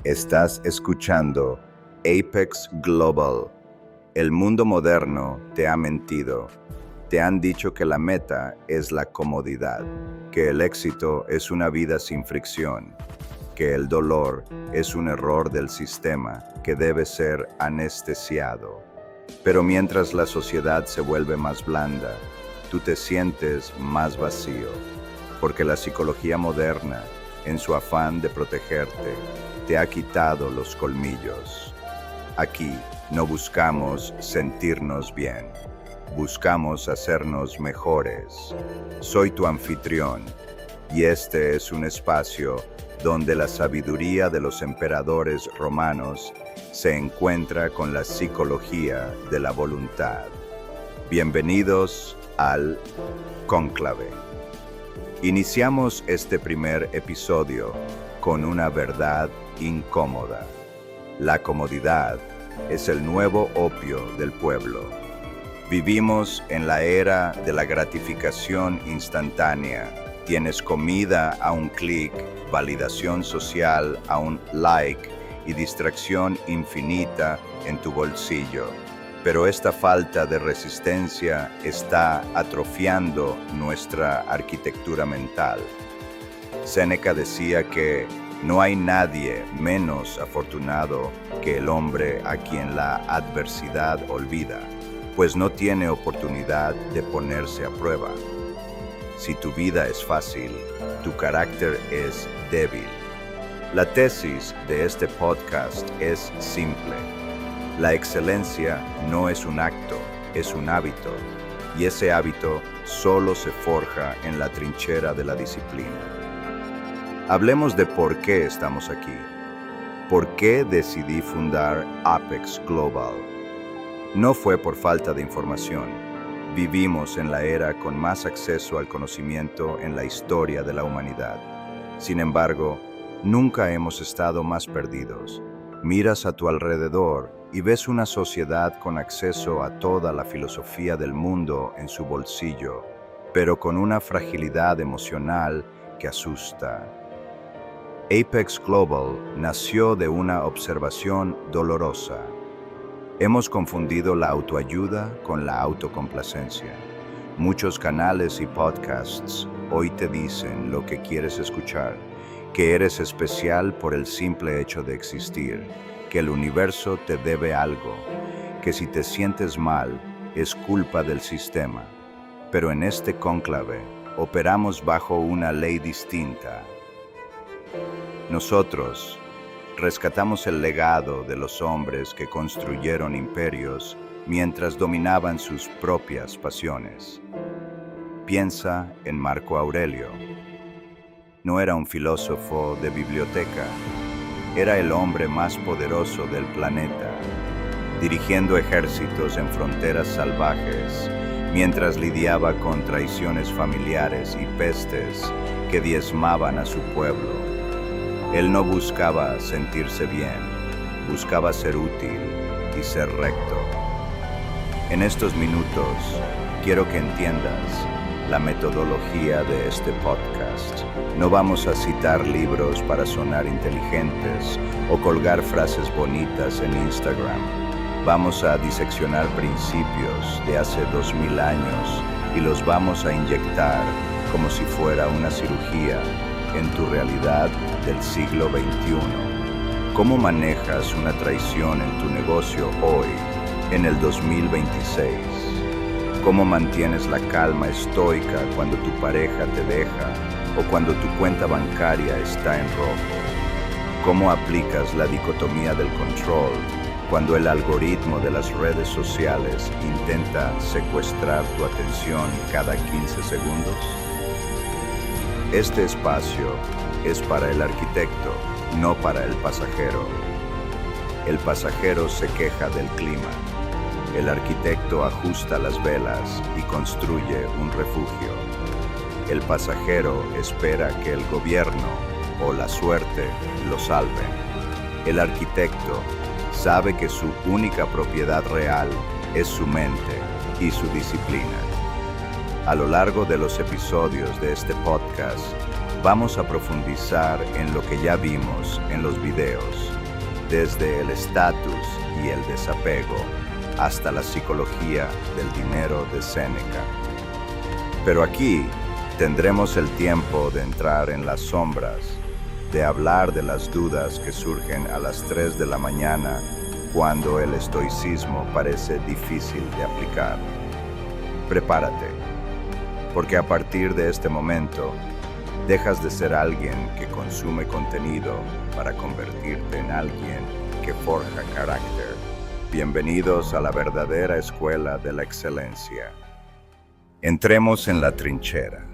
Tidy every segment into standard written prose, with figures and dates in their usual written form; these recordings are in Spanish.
Estás escuchando Apex Global. El mundo moderno te ha mentido. Te han dicho que la meta es la comodidad, que el éxito es una vida sin fricción, que el dolor es un error del sistema que debe ser anestesiado. Pero mientras la sociedad se vuelve más blanda, tú te sientes más vacío, porque la psicología moderna, en su afán de protegerte, te ha quitado los colmillos. Aquí no buscamos sentirnos bien, buscamos hacernos mejores. Soy tu anfitrión, y este es un espacio donde la sabiduría de los emperadores romanos se encuentra con la psicología de la voluntad. Bienvenidos al Cónclave. Iniciamos este primer episodio con una verdad incómoda. La comodidad es el nuevo opio del pueblo. Vivimos en la era de la gratificación instantánea. Tienes comida a un clic, validación social a un like y distracción infinita en tu bolsillo. Pero esta falta de resistencia está atrofiando nuestra arquitectura mental. Séneca decía que no hay nadie menos afortunado que el hombre a quien la adversidad olvida, pues no tiene oportunidad de ponerse a prueba. Si tu vida es fácil, tu carácter es débil. La tesis de este podcast es simple. La excelencia no es un acto, es un hábito, y ese hábito solo se forja en la trinchera de la disciplina. Hablemos de por qué estamos aquí. ¿Por qué decidí fundar Apex Global? No fue por falta de información. Vivimos en la era con más acceso al conocimiento en la historia de la humanidad. Sin embargo, nunca hemos estado más perdidos. Miras a tu alrededor y ves una sociedad con acceso a toda la filosofía del mundo en su bolsillo, pero con una fragilidad emocional que asusta. Apex Global nació de una observación dolorosa. Hemos confundido la autoayuda con la autocomplacencia. Muchos canales y podcasts hoy te dicen lo que quieres escuchar, que eres especial por el simple hecho de existir, que el universo te debe algo, que si te sientes mal es culpa del sistema. Pero en este cónclave operamos bajo una ley distinta. Nosotros rescatamos el legado de los hombres que construyeron imperios mientras dominaban sus propias pasiones. Piensa en Marco Aurelio. No era un filósofo de biblioteca, era el hombre más poderoso del planeta, dirigiendo ejércitos en fronteras salvajes, mientras lidiaba con traiciones familiares y pestes que diezmaban a su pueblo. Él no buscaba sentirse bien, buscaba ser útil y ser recto. En estos minutos, quiero que entiendas la metodología de este podcast. No vamos a citar libros para sonar inteligentes o colgar frases bonitas en Instagram. Vamos a diseccionar principios de hace 2000 años y los vamos a inyectar como si fuera una cirugía en tu realidad del siglo XXI. ¿Cómo manejas una traición en tu negocio hoy, en el 2026? ¿Cómo mantienes la calma estoica cuando tu pareja te deja o cuando tu cuenta bancaria está en rojo? ¿Cómo aplicas la dicotomía del control cuando el algoritmo de las redes sociales intenta secuestrar tu atención cada 15 segundos? Este espacio es para el arquitecto, no para el pasajero. El pasajero se queja del clima. El arquitecto ajusta las velas y construye un refugio. El pasajero espera que el gobierno o la suerte lo salven. El arquitecto sabe que su única propiedad real es su mente y su disciplina. A lo largo de los episodios de este podcast, vamos a profundizar en lo que ya vimos en los videos, desde el estatus y el desapego hasta la psicología del dinero de Séneca. Pero aquí tendremos el tiempo de entrar en las sombras, de hablar de las dudas que surgen a las 3 de la mañana cuando el estoicismo parece difícil de aplicar. Prepárate, porque a partir de este momento, dejas de ser alguien que consume contenido para convertirte en alguien que forja carácter. Bienvenidos a la verdadera escuela de la excelencia. Entremos en la trinchera.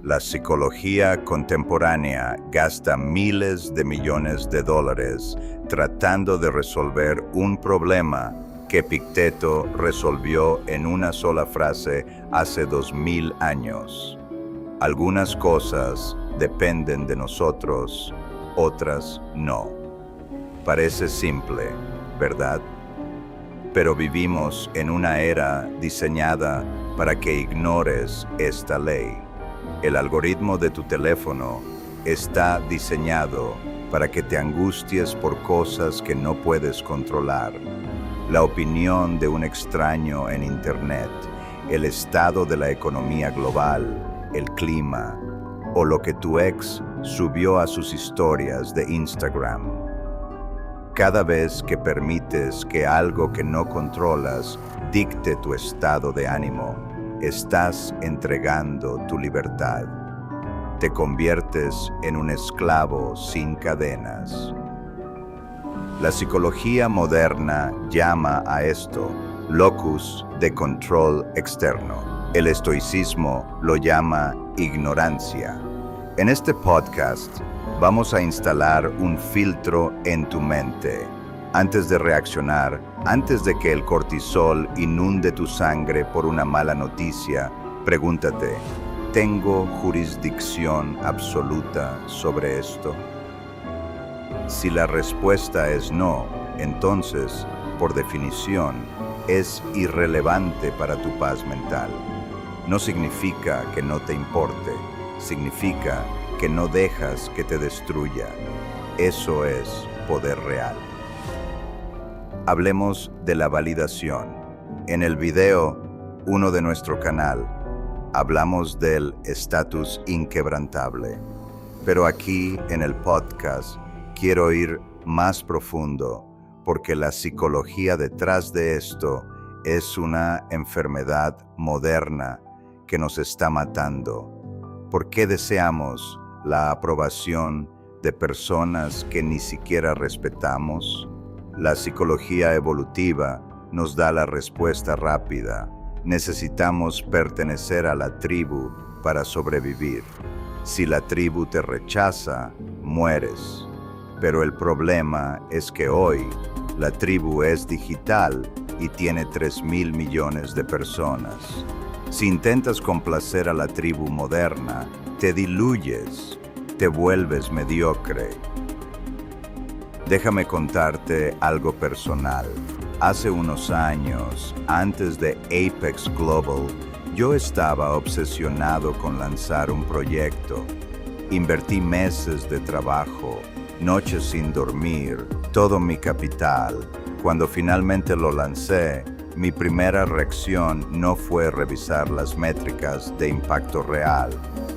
La psicología contemporánea gasta miles de millones de dólares tratando de resolver un problema que Epicteto resolvió en una sola frase hace 2000 años. Algunas cosas dependen de nosotros, otras no. Parece simple, ¿verdad? Pero vivimos en una era diseñada para que ignores esta ley. El algoritmo de tu teléfono está diseñado para que te angusties por cosas que no puedes controlar. La opinión de un extraño en Internet, el estado de la economía global, el clima o lo que tu ex subió a sus historias de Instagram. Cada vez que permites que algo que no controlas dicte tu estado de ánimo, estás entregando tu libertad. Te conviertes en un esclavo sin cadenas. La psicología moderna llama a esto locus de control externo. El estoicismo lo llama ignorancia. En este podcast vamos a instalar un filtro en tu mente. Antes de reaccionar, antes de que el cortisol inunde tu sangre por una mala noticia, pregúntate, ¿tengo jurisdicción absoluta sobre esto? Si la respuesta es no, entonces, por definición, es irrelevante para tu paz mental. No significa que no te importe, significa que no dejas que te destruya. Eso es poder real. Hablemos de la validación. En el video 1 de nuestro canal, hablamos del estatus inquebrantable. Pero aquí, en el podcast, quiero ir más profundo, porque la psicología detrás de esto es una enfermedad moderna que nos está matando. ¿Por qué deseamos la aprobación de personas que ni siquiera respetamos? La psicología evolutiva nos da la respuesta rápida. Necesitamos pertenecer a la tribu para sobrevivir. Si la tribu te rechaza, mueres. Pero el problema es que hoy la tribu es digital y tiene 3.000 millones de personas. Si intentas complacer a la tribu moderna, te diluyes, te vuelves mediocre. Déjame contarte algo personal. Hace unos años, antes de Apex Global, yo estaba obsesionado con lanzar un proyecto. Invertí meses de trabajo, noches sin dormir, todo mi capital. Cuando finalmente lo lancé, mi primera reacción no fue revisar las métricas de impacto real.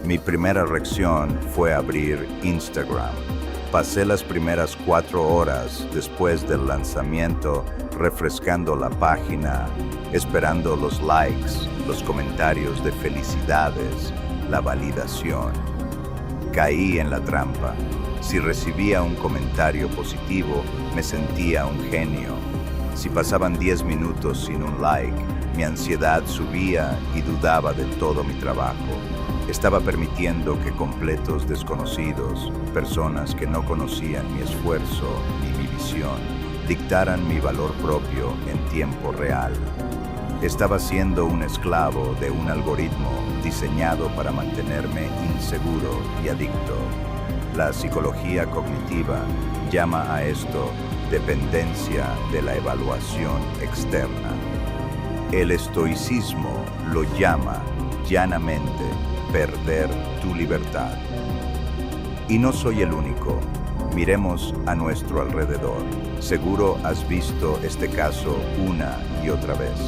Mi primera reacción fue abrir Instagram. Pasé las primeras 4 horas después del lanzamiento refrescando la página, esperando los likes, los comentarios de felicidades, la validación. Caí en la trampa. Si recibía un comentario positivo, me sentía un genio. Si pasaban 10 minutos sin un like, mi ansiedad subía y dudaba de todo mi trabajo. Estaba permitiendo que completos desconocidos, personas que no conocían mi esfuerzo ni mi visión, dictaran mi valor propio en tiempo real. Estaba siendo un esclavo de un algoritmo diseñado para mantenerme inseguro y adicto. La psicología cognitiva llama a esto dependencia de la evaluación externa. El estoicismo lo llama llanamente perder tu libertad. Y no soy el único. Miremos a nuestro alrededor. Seguro has visto este caso una y otra vez.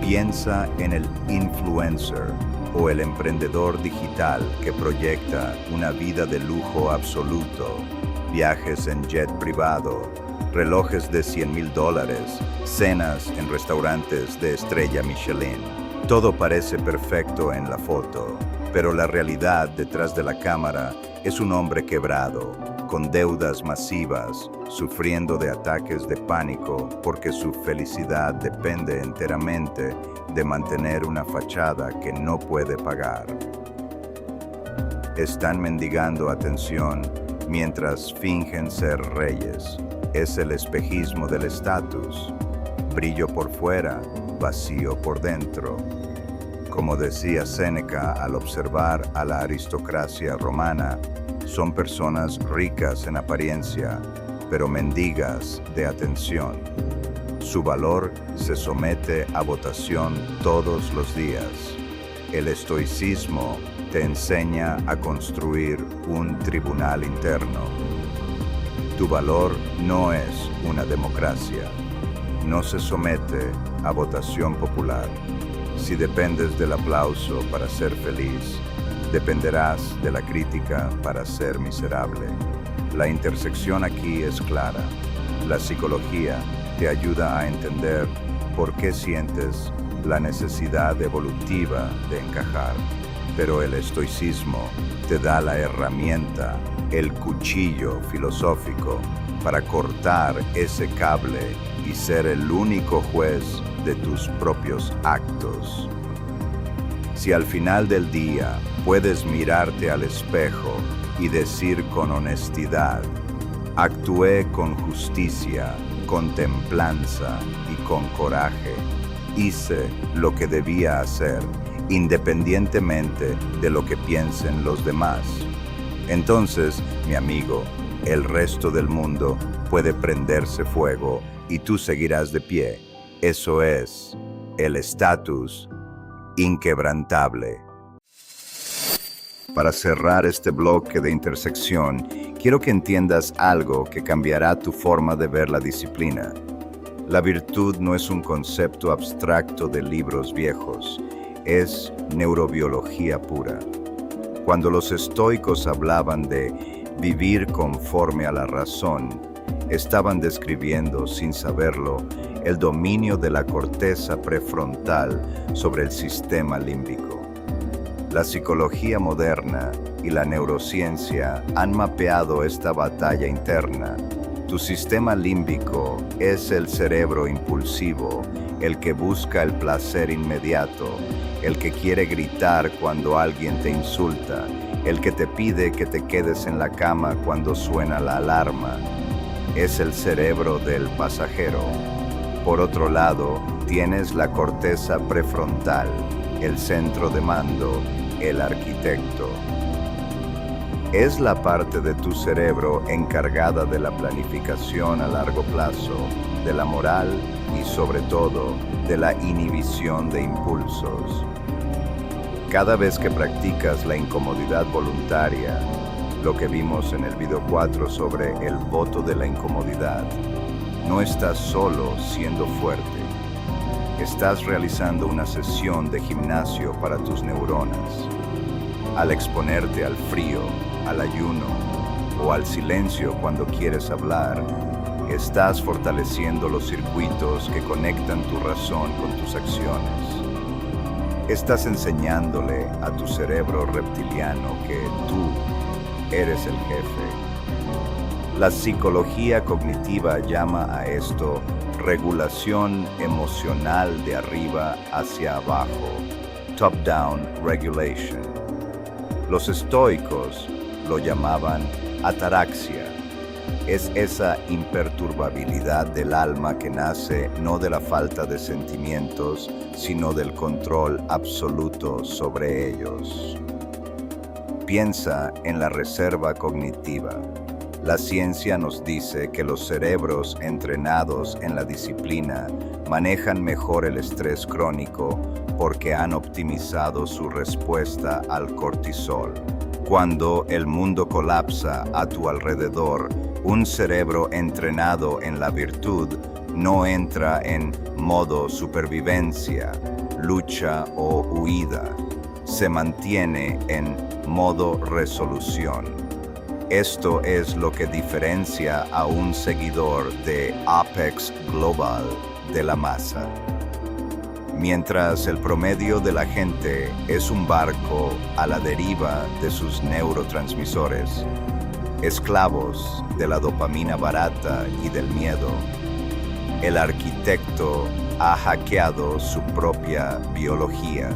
Piensa en el influencer o el emprendedor digital que proyecta una vida de lujo absoluto, viajes en jet privado, relojes de $100,000, cenas en restaurantes de estrella Michelin. Todo parece perfecto en la foto, pero la realidad detrás de la cámara es un hombre quebrado, con deudas masivas, sufriendo de ataques de pánico porque su felicidad depende enteramente de mantener una fachada que no puede pagar. Están mendigando atención mientras fingen ser reyes. Es el espejismo del estatus, brillo por fuera, vacío por dentro. Como decía Séneca al observar a la aristocracia romana, son personas ricas en apariencia, pero mendigas de atención. Su valor se somete a votación todos los días. El estoicismo te enseña a construir un tribunal interno. Tu valor no es una democracia. No se somete a votación popular. Si dependes del aplauso para ser feliz, dependerás de la crítica para ser miserable. La intersección aquí es clara. La psicología te ayuda a entender por qué sientes la necesidad evolutiva de encajar, pero el estoicismo te da la herramienta, el cuchillo filosófico para cortar ese cable y ser el único juez de tus propios actos. Si al final del día puedes mirarte al espejo y decir con honestidad, actué con justicia, con templanza y con coraje, hice lo que debía hacer, independientemente de lo que piensen los demás. Entonces, mi amigo, el resto del mundo puede prenderse fuego y tú seguirás de pie. Eso es el estatus inquebrantable. Para cerrar este bloque de intersección, quiero que entiendas algo que cambiará tu forma de ver la disciplina. La virtud no es un concepto abstracto de libros viejos, es neurobiología pura. Cuando los estoicos hablaban de vivir conforme a la razón, estaban describiendo, sin saberlo, el dominio de la corteza prefrontal sobre el sistema límbico. La psicología moderna y la neurociencia han mapeado esta batalla interna. Tu sistema límbico es el cerebro impulsivo, el que busca el placer inmediato, el que quiere gritar cuando alguien te insulta, el que te pide que te quedes en la cama cuando suena la alarma. Es el cerebro del pasajero. Por otro lado, tienes la corteza prefrontal, el centro de mando, el arquitecto. Es la parte de tu cerebro encargada de la planificación a largo plazo, de la moral y sobre todo de la inhibición de impulsos. Cada vez que practicas la incomodidad voluntaria, lo que vimos en el video 4 sobre el voto de la incomodidad, no estás solo siendo fuerte. Estás realizando una sesión de gimnasio para tus neuronas. Al exponerte al frío, al ayuno o al silencio cuando quieres hablar, estás fortaleciendo los circuitos que conectan tu razón con tus acciones. Estás enseñándole a tu cerebro reptiliano que tú eres el jefe. La psicología cognitiva llama a esto regulación emocional de arriba hacia abajo, top-down regulation. Los estoicos lo llamaban ataraxia. Es esa imperturbabilidad del alma que nace no de la falta de sentimientos, sino del control absoluto sobre ellos. Piensa en la reserva cognitiva. La ciencia nos dice que los cerebros entrenados en la disciplina manejan mejor el estrés crónico porque han optimizado su respuesta al cortisol. Cuando el mundo colapsa a tu alrededor, un cerebro entrenado en la virtud no entra en modo supervivencia, lucha o huida. Se mantiene en modo resolución. Esto es lo que diferencia a un seguidor de Apex Global de la masa. Mientras el promedio de la gente es un barco a la deriva de sus neurotransmisores, esclavos de la dopamina barata y del miedo, el arquitecto ha hackeado su propia biología,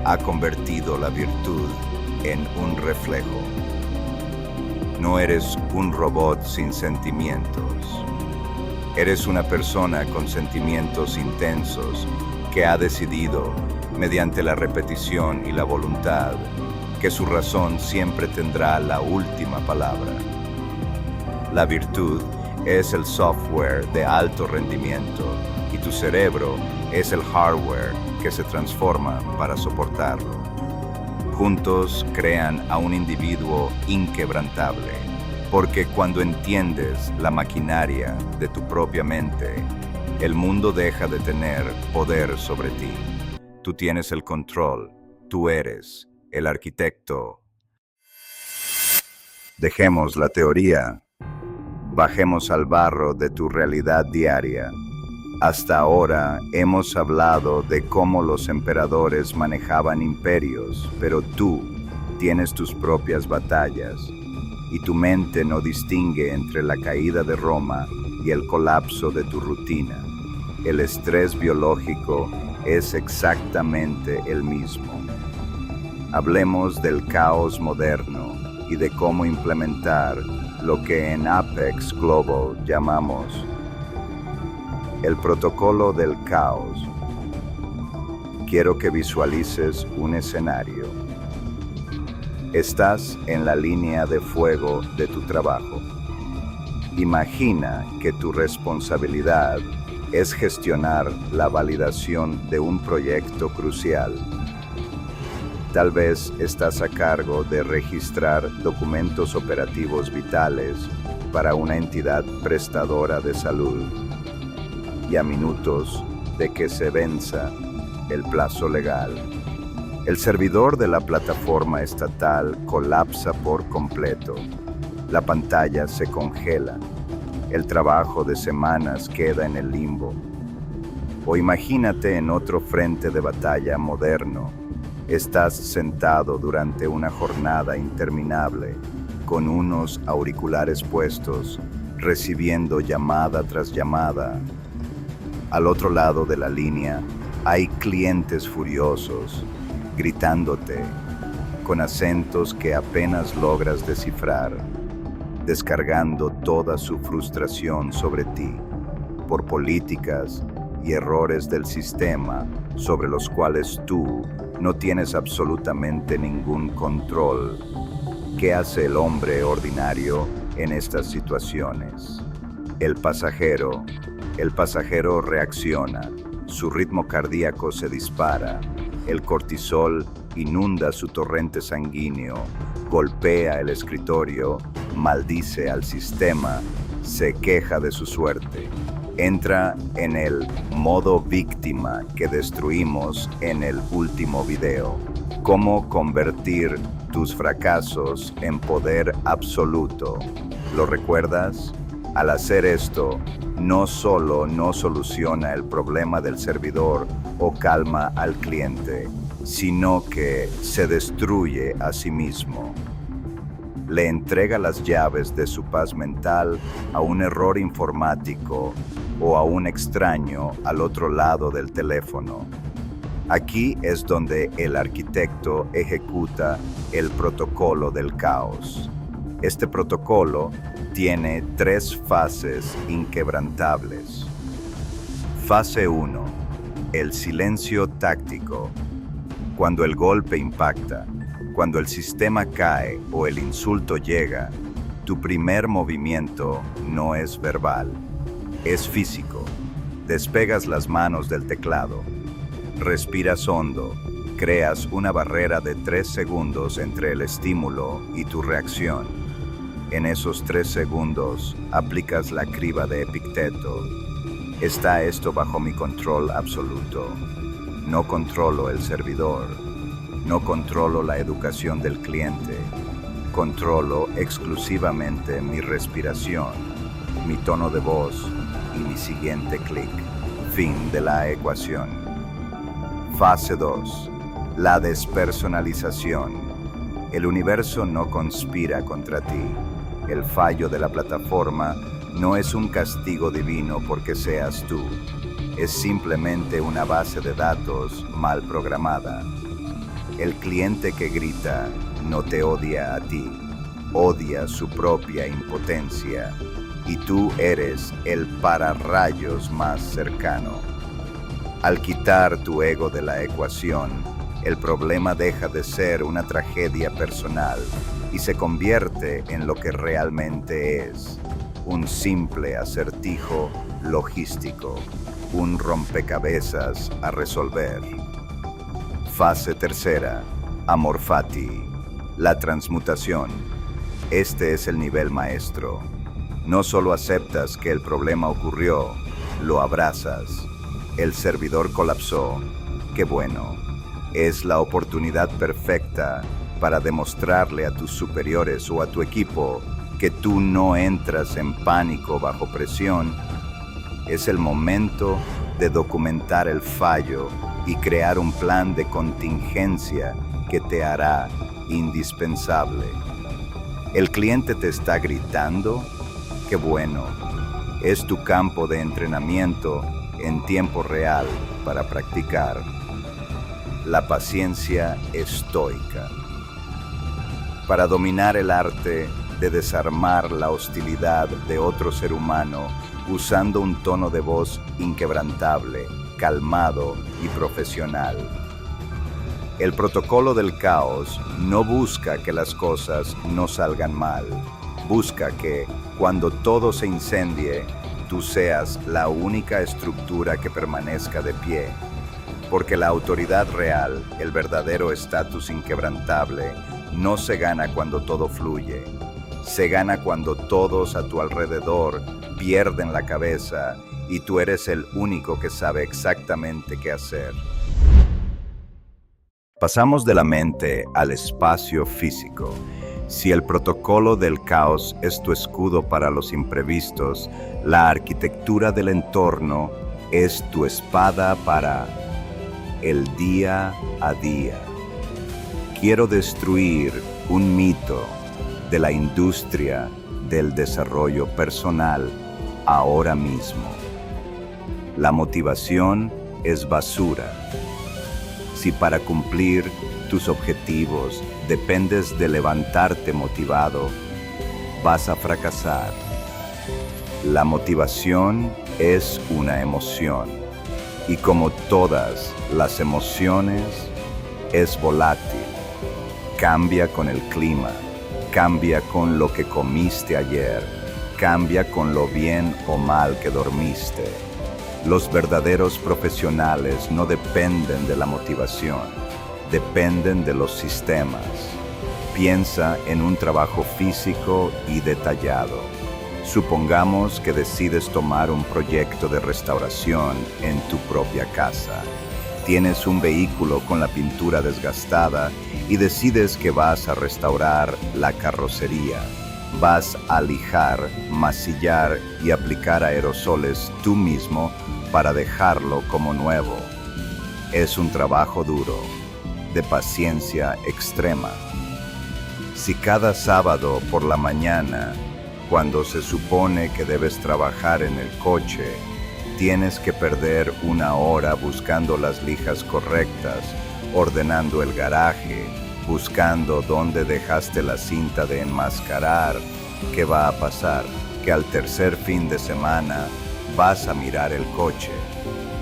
ha convertido la virtud en un reflejo. No eres un robot sin sentimientos. Eres una persona con sentimientos intensos que ha decidido, mediante la repetición y la voluntad, que su razón siempre tendrá la última palabra. La virtud es el software de alto rendimiento y tu cerebro es el hardware que se transforma para soportarlo. Juntos crean a un individuo inquebrantable, porque cuando entiendes la maquinaria de tu propia mente, el mundo deja de tener poder sobre ti. Tú tienes el control, tú eres el arquitecto. Dejemos la teoría, bajemos al barro de tu realidad diaria. Hasta ahora hemos hablado de cómo los emperadores manejaban imperios, pero tú tienes tus propias batallas y tu mente no distingue entre la caída de Roma y el colapso de tu rutina. El estrés biológico es exactamente el mismo. Hablemos del caos moderno y de cómo implementar lo que en Apex Global llamamos el protocolo del caos. Quiero que visualices un escenario. Estás en la línea de fuego de tu trabajo. Imagina que tu responsabilidad es gestionar la validación de un proyecto crucial. Tal vez estás a cargo de registrar documentos operativos vitales para una entidad prestadora de salud y a minutos de que se venza el plazo legal. El servidor de la plataforma estatal colapsa por completo. La pantalla se congela. El trabajo de semanas queda en el limbo. O imagínate en otro frente de batalla moderno. Estás sentado durante una jornada interminable, con unos auriculares puestos, recibiendo llamada tras llamada. Al otro lado de la línea hay clientes furiosos, gritándote, con acentos que apenas logras descifrar, descargando toda su frustración sobre ti, por políticas y errores del sistema sobre los cuales tú no tienes absolutamente ningún control. ¿Qué hace el hombre ordinario en estas situaciones? El pasajero reacciona, su ritmo cardíaco se dispara, el cortisol inunda su torrente sanguíneo, golpea el escritorio, maldice al sistema, se queja de su suerte. Entra en el modo víctima que destruimos en el último video. Cómo convertir tus fracasos en poder absoluto. ¿Lo recuerdas? Al hacer esto, no solo no soluciona el problema del servidor o calma al cliente, sino que se destruye a sí mismo. Le entrega las llaves de su paz mental a un error informático o a un extraño al otro lado del teléfono. Aquí es donde el arquitecto ejecuta el protocolo del caos. Este protocolo tiene 3 fases inquebrantables. Fase 1. El silencio táctico. Cuando el golpe impacta, cuando el sistema cae o el insulto llega, tu primer movimiento no es verbal, es físico. Despegas las manos del teclado, respiras hondo, Creas una barrera de 3 segundos entre el estímulo y tu reacción. En esos 3 segundos aplicas la criba de Epicteto. Está esto bajo mi control absoluto. No controlo el servidor. No controlo la educación del cliente. Controlo exclusivamente mi respiración, mi tono de voz y mi siguiente clic. Fin de la ecuación. Fase 2. La despersonalización. El universo no conspira contra ti. El fallo de la plataforma no es un castigo divino porque seas tú. Es simplemente una base de datos mal programada. El cliente que grita no te odia a ti, odia su propia impotencia, y tú eres el pararrayos más cercano. Al quitar tu ego de la ecuación, el problema deja de ser una tragedia personal y se convierte en lo que realmente es, un simple acertijo logístico, un rompecabezas a resolver. Fase 3. Amor fati. La transmutación. Este es el nivel maestro. No solo aceptas que el problema ocurrió, lo abrazas. El servidor colapsó. Qué bueno. Es la oportunidad perfecta para demostrarle a tus superiores o a tu equipo que tú no entras en pánico bajo presión. Es el momento de documentar el fallo y crear un plan de contingencia que te hará indispensable. ¿El cliente te está gritando? ¡Qué bueno! Es tu campo de entrenamiento en tiempo real para practicar. La paciencia estoica. Para dominar el arte de desarmar la hostilidad de otro ser humano usando un tono de voz inquebrantable, calmado y profesional. El protocolo del caos no busca que las cosas no salgan mal. Busca que, cuando todo se incendie, tú seas la única estructura que permanezca de pie. Porque la autoridad real, el verdadero estatus inquebrantable, no se gana cuando todo fluye. Se gana cuando todos a tu alrededor pierden la cabeza y tú eres el único que sabe exactamente qué hacer. Pasamos de la mente al espacio físico. Si el protocolo del caos es tu escudo para los imprevistos, la arquitectura del entorno es tu espada para el día a día. Quiero destruir un mito de la industria del desarrollo personal ahora mismo. La motivación es basura. Si para cumplir tus objetivos dependes de levantarte motivado, vas a fracasar. La motivación es una emoción y como todas las emociones, es volátil. Cambia con el clima, cambia con lo que comiste ayer, cambia con lo bien o mal que dormiste. Los verdaderos profesionales no dependen de la motivación, dependen de los sistemas. Piensa en un trabajo físico y detallado. Supongamos que decides tomar un proyecto de restauración en tu propia casa. Tienes un vehículo con la pintura desgastada y decides que vas a restaurar la carrocería. Vas a lijar, masillar y aplicar aerosoles tú mismo para dejarlo como nuevo. Es un trabajo duro, de paciencia extrema. Si cada sábado por la mañana, cuando se supone que debes trabajar en el coche, tienes que perder 1 hora buscando las lijas correctas, ordenando el garaje, buscando dónde dejaste la cinta de enmascarar, ¿qué va a pasar? Que al tercer fin de semana vas a mirar el coche,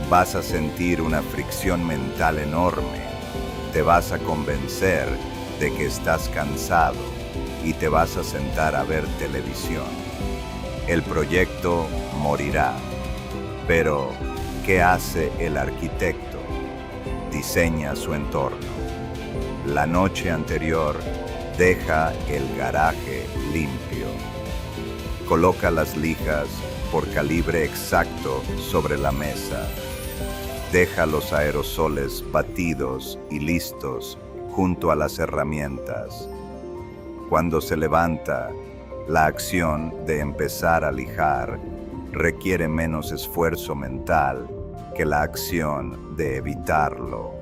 vas a sentir una fricción mental enorme, te vas a convencer de que estás cansado y te vas a sentar a ver televisión. El proyecto morirá. Pero, ¿qué hace el arquitecto? diseña su entorno. La noche anterior, deja el garaje limpio. Coloca las lijas por calibre exacto sobre la mesa. Deja los aerosoles batidos y listos junto a las herramientas. Cuando se levanta, la acción de empezar a lijar requiere menos esfuerzo mental que la acción de evitarlo.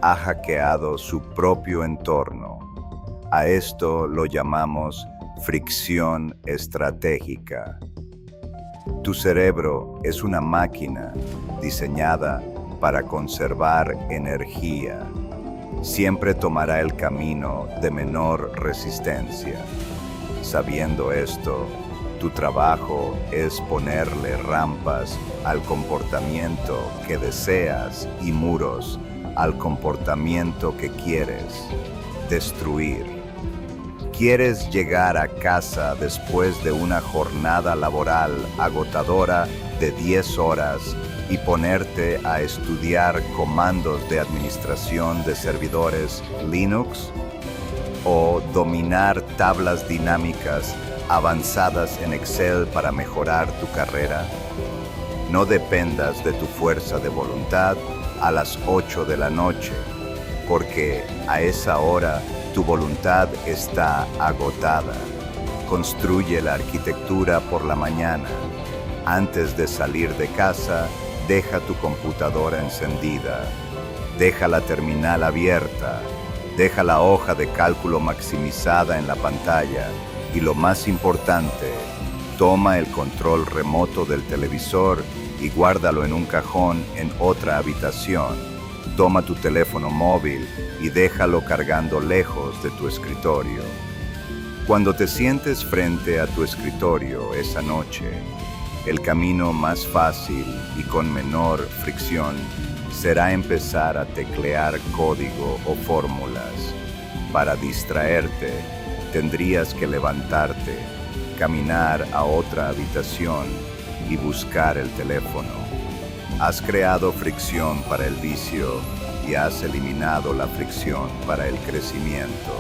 Ha hackeado su propio entorno. A esto lo llamamos fricción estratégica. Tu cerebro es una máquina diseñada para conservar energía. Siempre tomará el camino de menor resistencia. Sabiendo esto, tu trabajo es ponerle rampas al comportamiento que deseas y muros al comportamiento que quieres destruir. ¿Quieres llegar a casa después de una jornada laboral agotadora de 10 horas y ponerte a estudiar comandos de administración de servidores Linux? ¿O dominar tablas dinámicas avanzadas en Excel para mejorar tu carrera? No dependas de tu fuerza de voluntad a las 8 de la noche, porque a esa hora tu voluntad está agotada. Construye la arquitectura por la mañana. Antes de salir de casa, deja tu computadora encendida. Deja la terminal abierta. Deja la hoja de cálculo maximizada en la pantalla. Y lo más importante, toma el control remoto del televisor y guárdalo en un cajón en otra habitación. Toma tu teléfono móvil y déjalo cargando lejos de tu escritorio. Cuando te sientes frente a tu escritorio esa noche, el camino más fácil y con menor fricción será empezar a teclear código o fórmulas. Para distraerte, tendrías que levantarte, caminar a otra habitación y buscar el teléfono. Has creado fricción para el vicio y has eliminado la fricción para el crecimiento.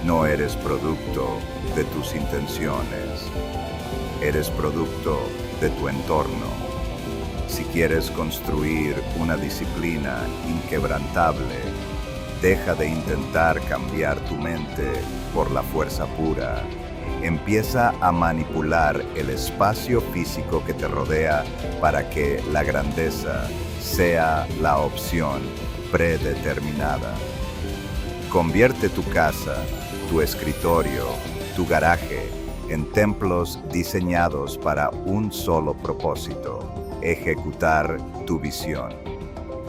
No eres producto de tus intenciones, eres producto de tu entorno. Si quieres construir una disciplina inquebrantable, deja de intentar cambiar tu mente por la fuerza pura. Empieza a manipular el espacio físico que te rodea para que la grandeza sea la opción predeterminada. Convierte tu casa, tu escritorio, tu garaje en templos diseñados para un solo propósito: ejecutar tu visión.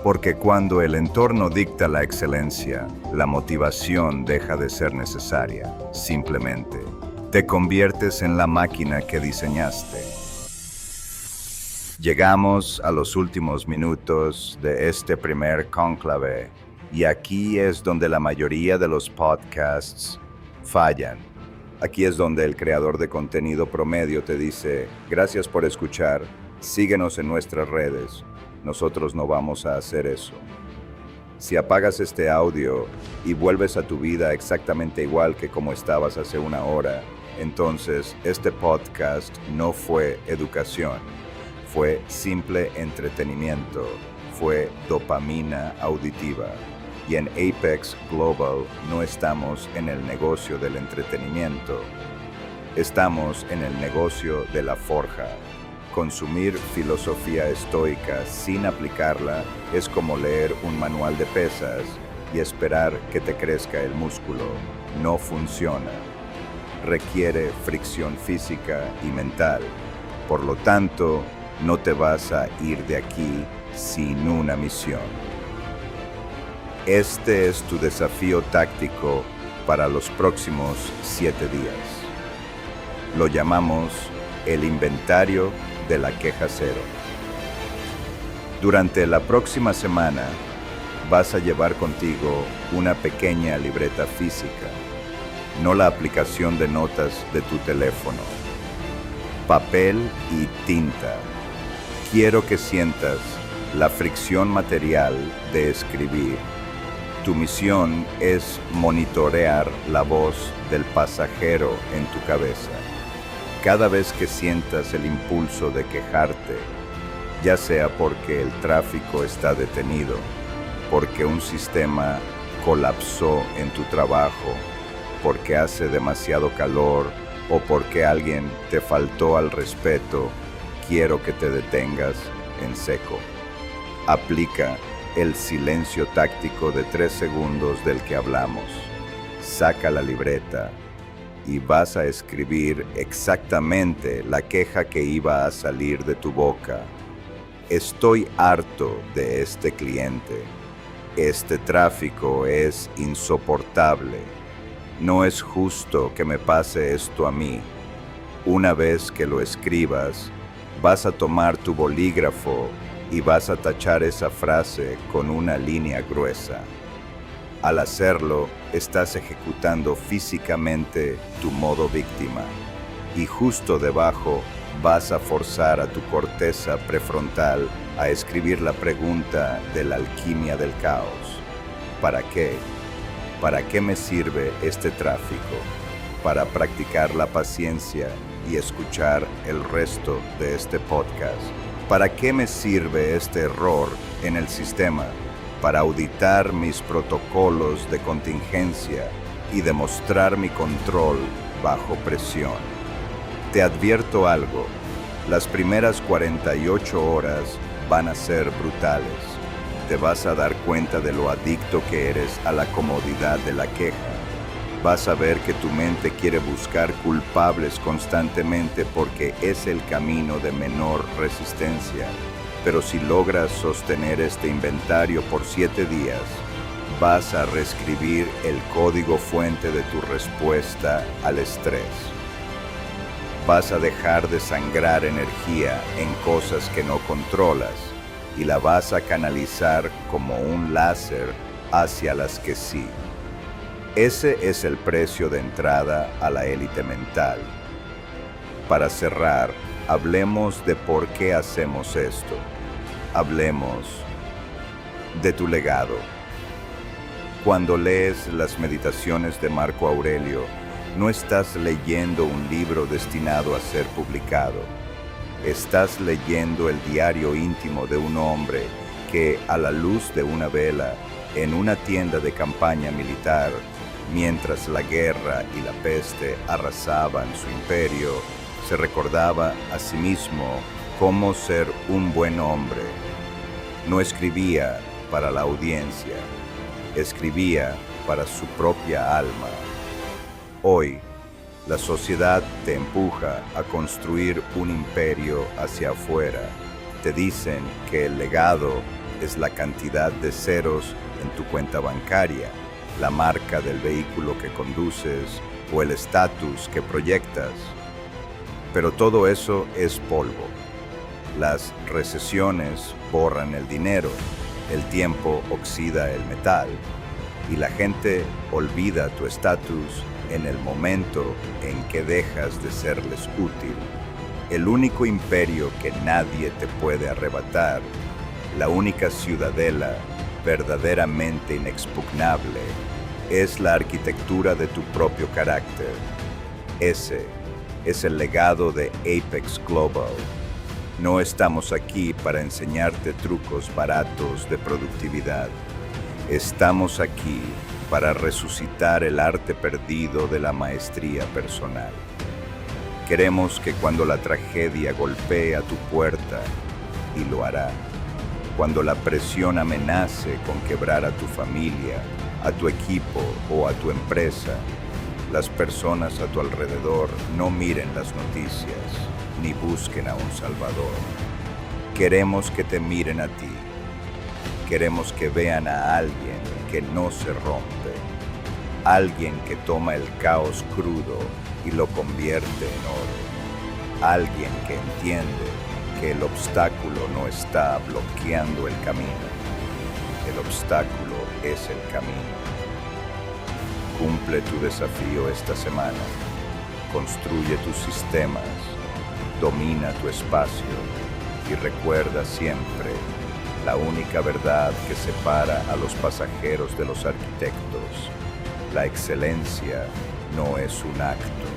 Porque cuando el entorno dicta la excelencia, la motivación deja de ser necesaria. Simplemente te conviertes en la máquina que diseñaste. Llegamos a los últimos minutos de este primer cónclave, y aquí es donde la mayoría de los podcasts fallan. Aquí es donde el creador de contenido promedio te dice: gracias por escuchar, síguenos en nuestras redes. Nosotros no vamos a hacer eso. Si apagas este audio y vuelves a tu vida exactamente igual que como estabas hace una hora, entonces este podcast no fue educación, fue simple entretenimiento, fue dopamina auditiva. Y en Apex Global no estamos en el negocio del entretenimiento, estamos en el negocio de la forja. Consumir filosofía estoica sin aplicarla es como leer un manual de pesas y esperar que te crezca el músculo. No funciona. Requiere fricción física y mental. Por lo tanto, no te vas a ir de aquí sin una misión. Este es tu desafío táctico para los próximos 7 días. Lo llamamos el inventario de la queja cero. Durante la próxima semana vas a llevar contigo una pequeña libreta física, no la aplicación de notas de tu teléfono. Papel y tinta. Quiero que sientas la fricción material de escribir. Tu misión es monitorear la voz del pasajero en tu cabeza. Cada vez que sientas el impulso de quejarte, ya sea porque el tráfico está detenido, porque un sistema colapsó en tu trabajo, porque hace demasiado calor o porque alguien te faltó al respeto, quiero que te detengas en seco. Aplica el silencio táctico de 3 segundos del que hablamos. Saca la libreta y vas a escribir exactamente la queja que iba a salir de tu boca. Estoy harto de este cliente. Este tráfico es insoportable. No es justo que me pase esto a mí. Una vez que lo escribas, vas a tomar tu bolígrafo y vas a tachar esa frase con una línea gruesa. Al hacerlo, estás ejecutando físicamente tu modo víctima. Y justo debajo, vas a forzar a tu corteza prefrontal a escribir la pregunta de la alquimia del caos. ¿Para qué? ¿Para qué me sirve este tráfico? Para practicar la paciencia y escuchar el resto de este podcast. ¿Para qué me sirve este error en el sistema? Para auditar mis protocolos de contingencia y demostrar mi control bajo presión. Te advierto algo, las primeras 48 horas van a ser brutales. Te vas a dar cuenta de lo adicto que eres a la comodidad de la queja. Vas a ver que tu mente quiere buscar culpables constantemente porque es el camino de menor resistencia. Pero si logras sostener este inventario por 7 días, vas a reescribir el código fuente de tu respuesta al estrés. Vas a dejar de sangrar energía en cosas que no controlas y la vas a canalizar como un láser hacia las que sí. Ese es el precio de entrada a la élite mental. Para cerrar, hablemos de por qué hacemos esto. Hablemos de tu legado. Cuando lees las meditaciones de Marco Aurelio, no estás leyendo un libro destinado a ser publicado. Estás leyendo el diario íntimo de un hombre que, a la luz de una vela, en una tienda de campaña militar, mientras la guerra y la peste arrasaban su imperio, se recordaba a sí mismo cómo ser un buen hombre. No escribía para la audiencia, escribía para su propia alma. Hoy, la sociedad te empuja a construir un imperio hacia afuera. Te dicen que el legado es la cantidad de ceros en tu cuenta bancaria, la marca del vehículo que conduces o el estatus que proyectas. Pero todo eso es polvo. Las recesiones borran el dinero, el tiempo oxida el metal y la gente olvida tu estatus en el momento en que dejas de serles útil. El único imperio que nadie te puede arrebatar, la única ciudadela verdaderamente inexpugnable, es la arquitectura de tu propio carácter. Ese es el legado de Apex Global. No estamos aquí para enseñarte trucos baratos de productividad. Estamos aquí para resucitar el arte perdido de la maestría personal. Queremos que cuando la tragedia golpee a tu puerta, y lo hará, cuando la presión amenace con quebrar a tu familia, a tu equipo o a tu empresa, las personas a tu alrededor no miren las noticias ni busquen a un salvador. Queremos que te miren a ti. Queremos que vean a alguien que no se rompe, alguien que toma el caos crudo y lo convierte en oro, alguien que entiende que el obstáculo no está bloqueando el camino, el obstáculo es el camino. Cumple tu desafío esta semana, construye tus sistemas, domina tu espacio y recuerda siempre, la única verdad que separa a los pasajeros de los arquitectos. La excelencia no es un acto,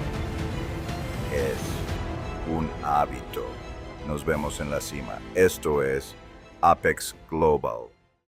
es un hábito. Nos vemos en la cima. Esto es Apex Global.